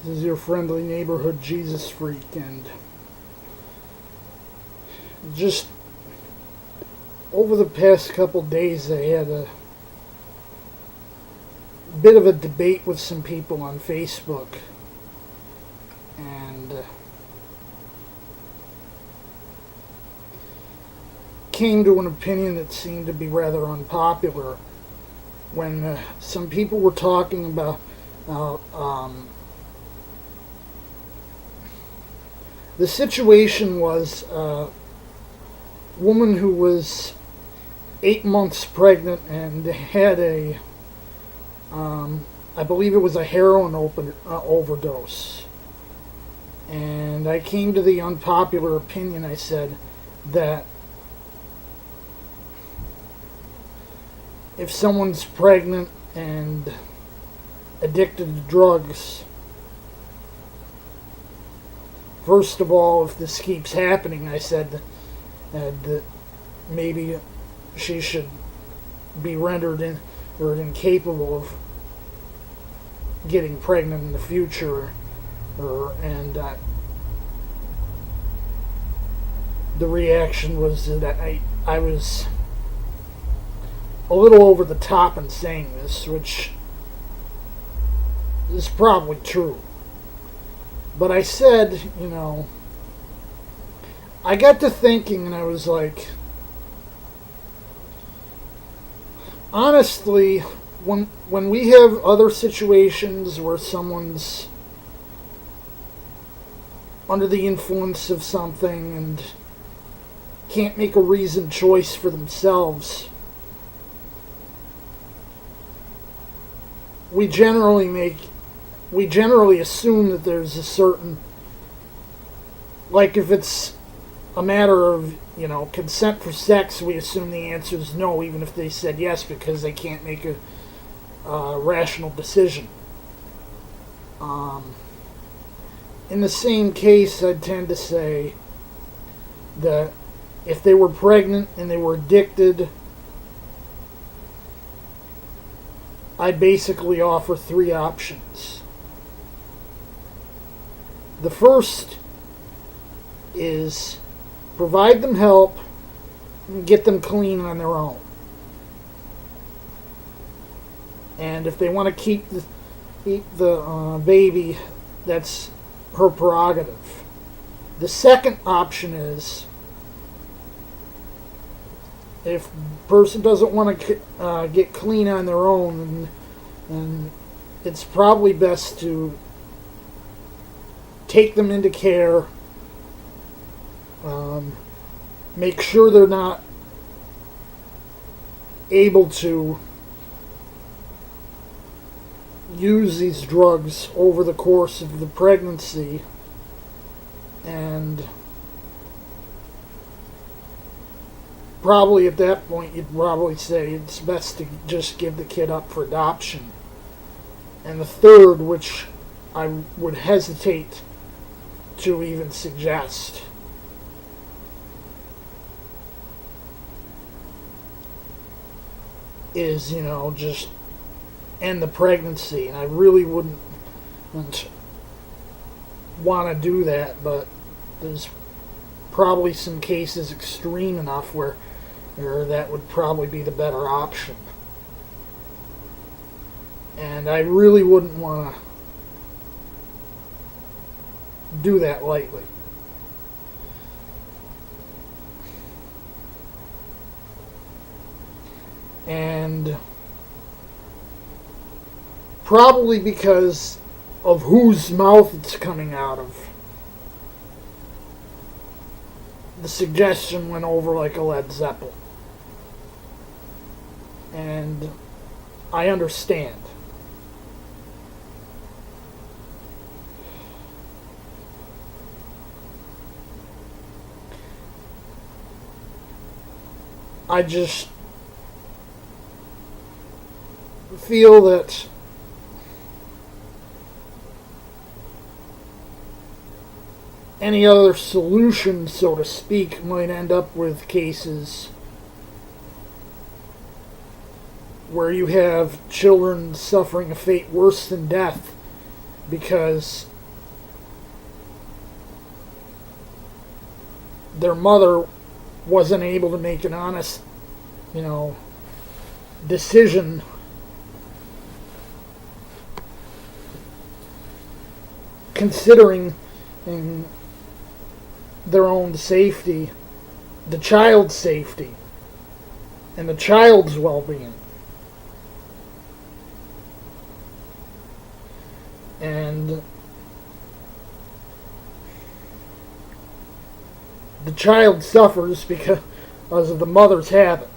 This is your friendly neighborhood Jesus freak, and just over the past couple days I had a bit of a debate with some people on Facebook, and came to an opinion that seemed to be rather unpopular when some people were talking about the situation was a woman who was 8 months pregnant and had I believe it was a heroin overdose. And I came to the unpopular opinion, I said, that if someone's pregnant and addicted to drugs, first of all, if this keeps happening, I said that maybe she should be rendered incapable of getting pregnant in the future, and the reaction was that I was a little over the top in saying this, which is probably true. But I said, I got to thinking, and I was like, honestly, when we have other situations where someone's under the influence of something and can't make a reasoned choice for themselves, we generally assume that there's a certain, like if it's a matter of, consent for sex, we assume the answer is no, even if they said yes, because they can't make a rational decision. In the same case, I tend to say that if they were pregnant and they were addicted, I basically offer three options. The first is provide them help and get them clean on their own. And if they want to keep the baby, that's her prerogative. The second option is if the person doesn't want to get clean on their own, and it's probably best to take them into care, make sure they're not able to use these drugs over the course of the pregnancy, and probably at that point you'd probably say it's best to just give the kid up for adoption. And the third, which I would hesitate to even suggest, is, just end the pregnancy. And I really wouldn't want to do that, but there's probably some cases extreme enough where that would probably be the better option. And I really wouldn't want to do that lightly. And probably because of whose mouth it's coming out of, the suggestion went over like a Led Zeppelin. And I understand. I just feel that any other solution, so to speak, might end up with cases where you have children suffering a fate worse than death because their mother wasn't able to make an honest, decision considering in their own safety, the child's safety, and the child's well-being. And the child suffers because of the mother's habit.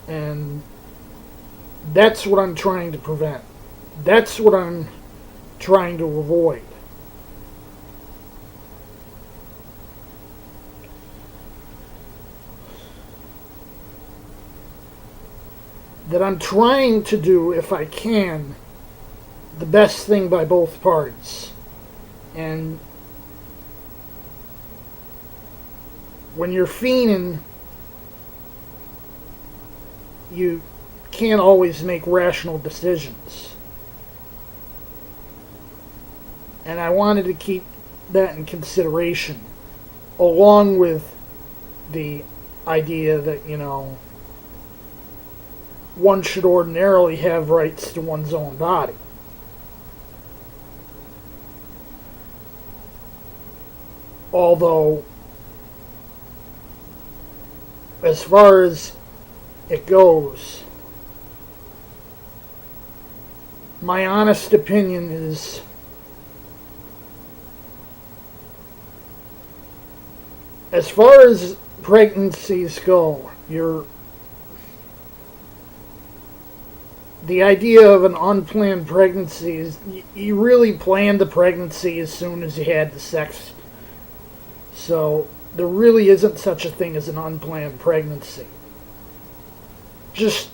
And that's what I'm trying to prevent. That's what I'm trying to avoid. That I'm trying to do, if I can, the best thing by both parties. And when you're fiending, you can't always make rational decisions. And I wanted to keep that in consideration, along with the idea that, one should ordinarily have rights to one's own body. Although, as far as it goes, my honest opinion is as far as pregnancies go, the idea of an unplanned pregnancy is you really planned the pregnancy as soon as you had the sex. So there really isn't such a thing as an unplanned pregnancy. Just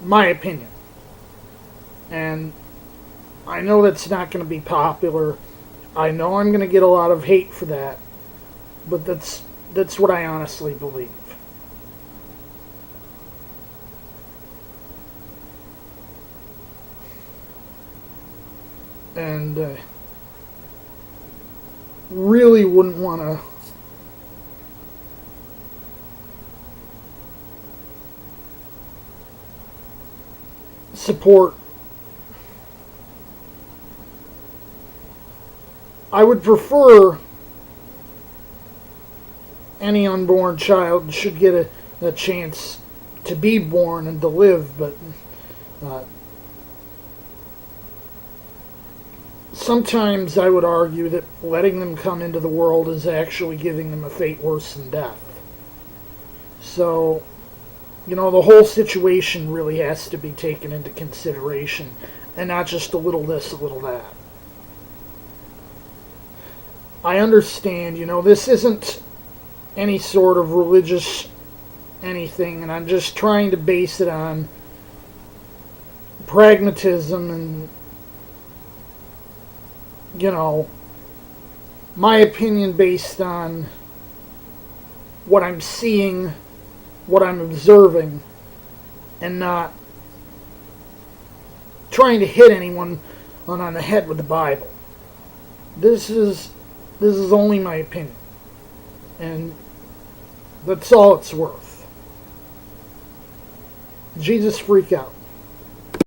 my opinion. And I know that's not going to be popular. I know I'm going to get a lot of hate for that. But that's what I honestly believe. And really wouldn't want to support. I would prefer any unborn child should get a chance to be born and to live, but sometimes I would argue that letting them come into the world is actually giving them a fate worse than death. So, the whole situation really has to be taken into consideration, and not just a little this, a little that. I understand, this isn't any sort of religious anything, and I'm just trying to base it on pragmatism and, my opinion based on what I'm seeing, what I'm observing, and not trying to hit anyone on the head with the Bible. This is only my opinion, and that's all it's worth. Jesus freak out.